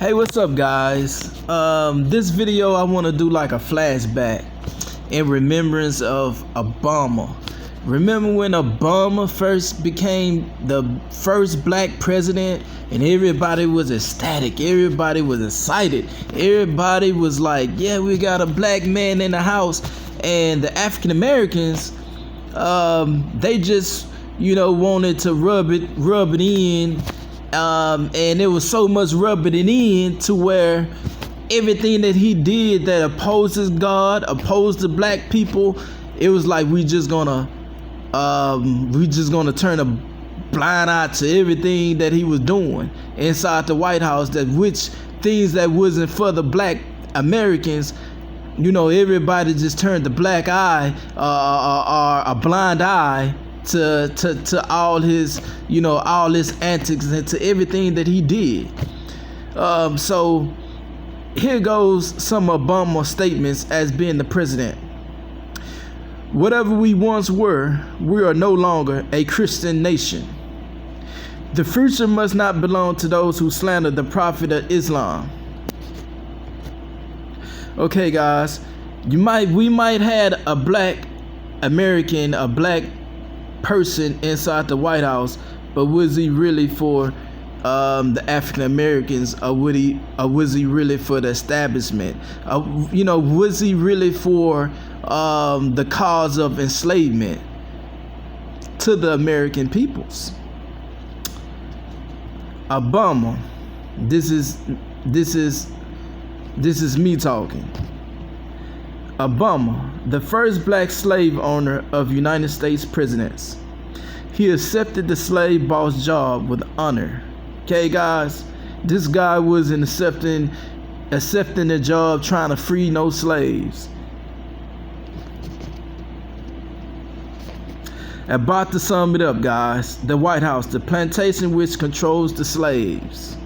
Hey, what's up, guys? This video I want to do like a flashback in remembrance of Obama. Remember when Obama first became the first black president and everybody was ecstatic, everybody was excited, everybody was like, yeah, we got a black man in the house. And the African Americans, they just wanted to rub it in. And there was so much rubbing it in to where everything that he did that opposes God, opposed the black people, it was like we just gonna turn a blind eye to everything that he was doing inside the White House. That which things that wasn't for the black Americans, everybody just turned the black eye or a blind eye to all his all his antics and to everything that he did. So here goes some Obama statements as being the president. Whatever we once were, we are no longer a Christian nation. The future must not belong to those who slander the prophet of Islam. Okay, guys, we might had a black American, a black person inside the White House, but was he really for the African Americans, or was he really for the establishment? Was he really for the cause of enslavement to the American peoples? Obama, this is me talking. Obama, the first black slave owner of United States presidents. He accepted the slave boss job with honor. Okay, guys, this guy wasn't accepting the job trying to free no slaves. About to sum it up, guys, the White House, the plantation which controls the slaves.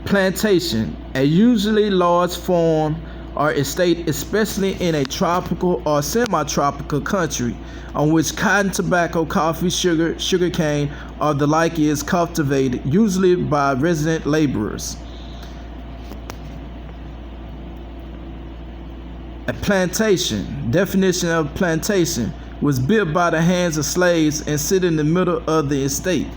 Plantation, a usually large farm or estate, especially in a tropical or semi-tropical country, on which cotton, tobacco, coffee, sugar cane, or the like is cultivated, usually by resident laborers. A plantation, definition of plantation, was built by the hands of slaves and sit in the middle of the estate.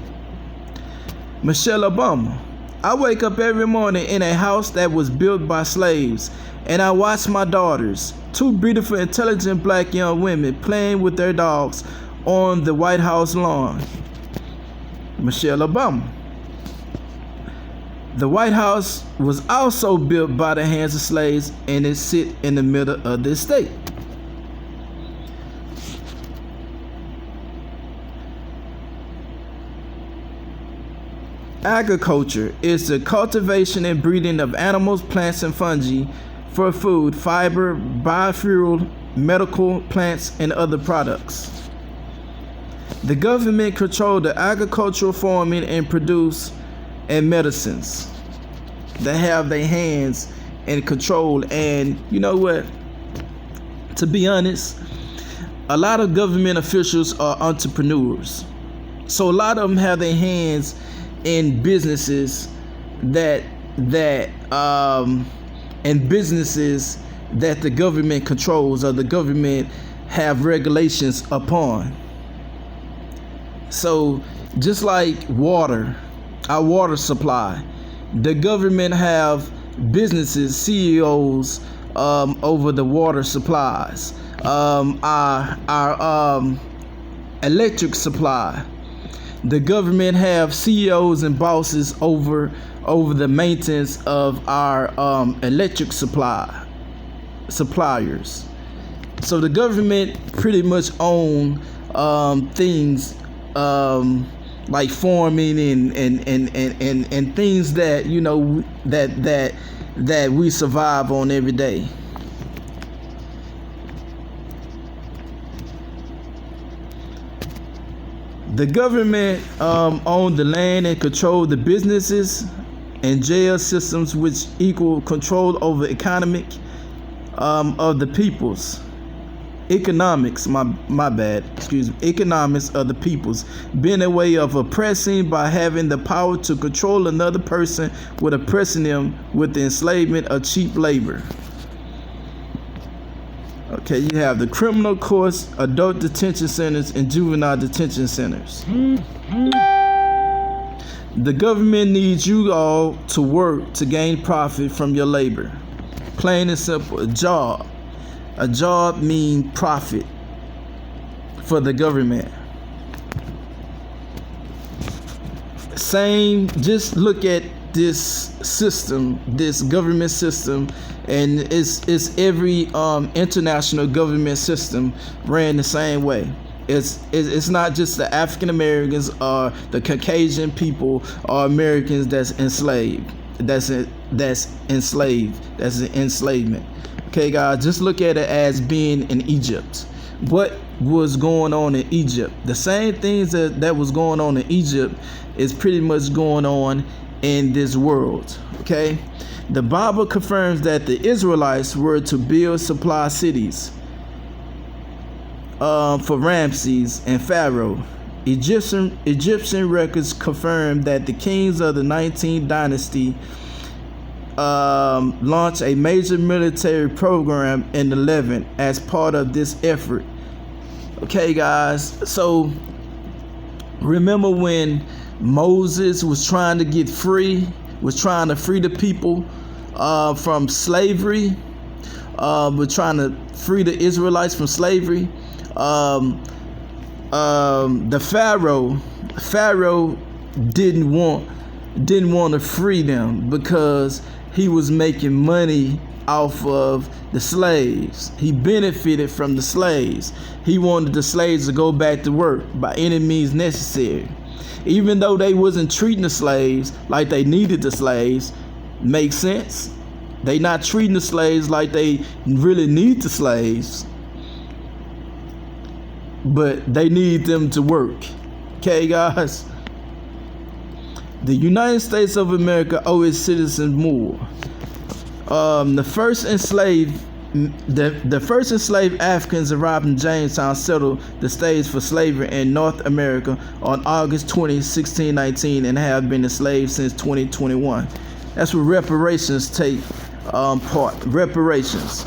Michelle Obama. I wake up every morning in a house that was built by slaves, and I watch my daughters, two beautiful, intelligent black young women, playing with their dogs on the White House lawn. Michelle Obama. The White House was also built by the hands of slaves, and it sit in the middle of the estate. Agriculture is the cultivation and breeding of animals, plants, and fungi for food, fiber, biofuel, medical plants, and other products. The government controls the agricultural farming and produce and medicines. They have their hands in control. And you know what? To be honest, a lot of government officials are entrepreneurs. So a lot of them have their hands in businesses that the government controls or the government have regulations upon. So just like water, our water supply, the government have businesses, CEOs over the water supplies. Our electric supply, the government have CEOs and bosses over the maintenance of our electric suppliers. So the government pretty much own things like farming and things that that we survive on every day. The government owned the land and controlled the businesses and jail systems, which equal control over economic of the peoples. economics, my bad, excuse me, economics of the peoples, being a way of oppressing by having the power to control another person with oppressing them with the enslavement of cheap labor. Okay, you have the criminal courts, adult detention centers, and juvenile detention centers. The government needs you all to work to gain profit from your labor. Plain and simple, a job. A job means profit for the government. Same, just look at this system, this government system, and it's every international government system ran the same way. It's not just the African Americans or the Caucasian people or Americans that's enslaved. That's enslaved. That's an enslavement. Okay, guys, just look at it as being in Egypt. What was going on in Egypt? The same things that was going on in Egypt is pretty much going on in this world. Okay, the Bible confirms that the Israelites were to build supply cities for Ramses and Pharaoh. Egyptian records confirm that the kings of the 19th dynasty launched a major military program in the Levant as part of this effort. Okay, guys, so remember when Moses was trying to get free, was trying to free the people from slavery, was trying to free the Israelites from slavery. The Pharaoh didn't want to free them because he was making money off of the slaves. He benefited from the slaves. He wanted the slaves to go back to work by any means necessary. Even though they wasn't treating the slaves like they needed the slaves. Makes sense? They not treating the slaves like they really need the slaves, but they need them to work. Okay, guys? The United States of America owe its citizens more. The first enslaved Africans arrived in Jamestown, settled the stage for slavery in North America on August 20, 1619, and have been enslaved since 2021. That's where reparations take part. Reparations.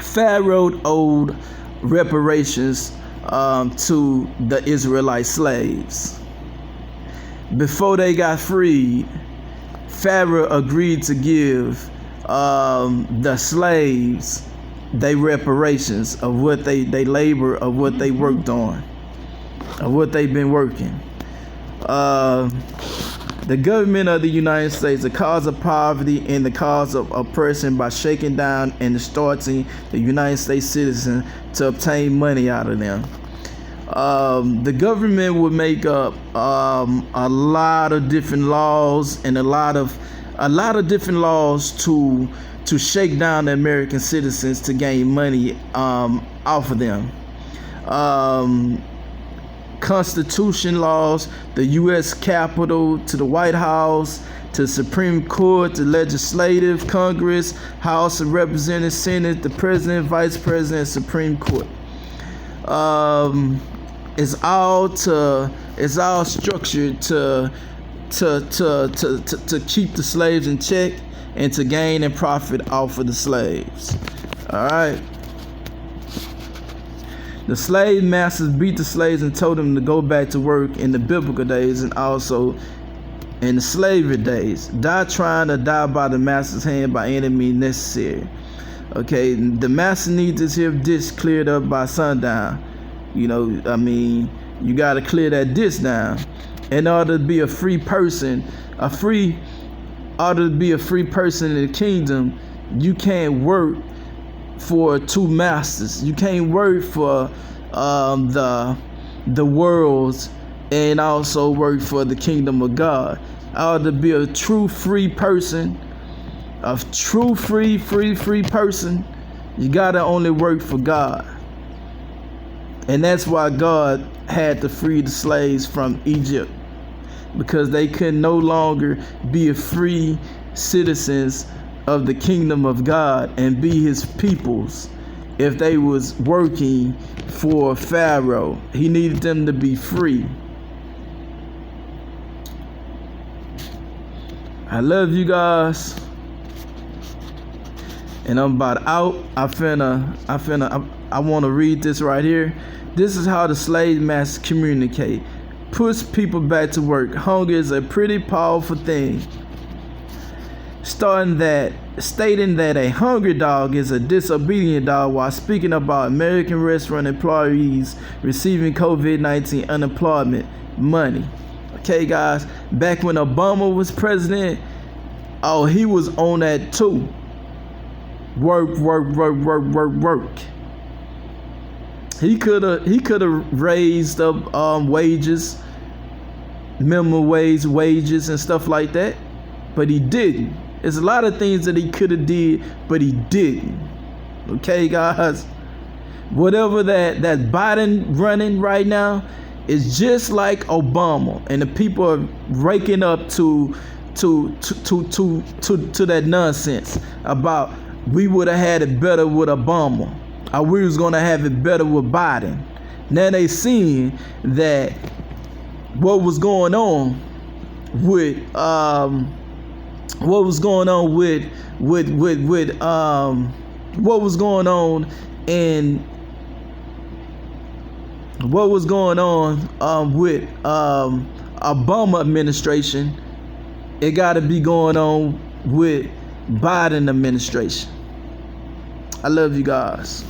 Pharaoh owed reparations to the Israelite slaves. Before they got freed, Pharaoh agreed to give the slaves their reparations of what they labor, of what they worked on, of what they've been working. The government of the United States, the cause of poverty and the cause of oppression by shaking down and distorting the United States citizen to obtain money out of them. The government would make up a lot of different laws and a lot of different laws to shake down the American citizens to gain money off of them. Constitution laws, the U.S. Capitol to the White House, to the Supreme Court, the Legislative, Congress, House of Representatives, Senate, the President, Vice President, Supreme Court. It's all structured to keep the slaves in check and to gain and profit off of the slaves. All right. The slave masters beat the slaves and told them to go back to work in the biblical days and also in the slavery days. Die trying to die by the master's hand by any means necessary. Okay, the master needs his hip dish cleared up by sundown. You know, I mean, you got to clear that dish down in order to be a free person. In order to be a free person in the kingdom, you can't work for two masters. You can't work for the world and also work for the kingdom of God. In order to be a true free person, a true free person, you gotta only work for God. And that's why God had to free the slaves from Egypt, because they could no longer be free citizens of the kingdom of God and be his peoples if they was working for Pharaoh. He needed them to be free. I love you guys. And I'm about out. I want to read this right here. This is how the slave masters communicate. Push people back to work. Hunger is a pretty powerful thing. Stating that a hungry dog is a disobedient dog, while speaking about American restaurant employees receiving COVID-19 unemployment money. Okay, guys, back when Obama was president, oh, he was on that too. Work. He could have raised up wages, minimum wages and stuff like that, but he didn't. There's a lot of things that he could have did, but he didn't. Okay, guys, whatever that Biden running right now is just like Obama, and the people are waking up to that nonsense about we would have had it better with Obama, or we was gonna have it better with Biden. Now they seeing that what was going on with what was going on with Obama administration, it got to be going on with Biden administration. I love you guys.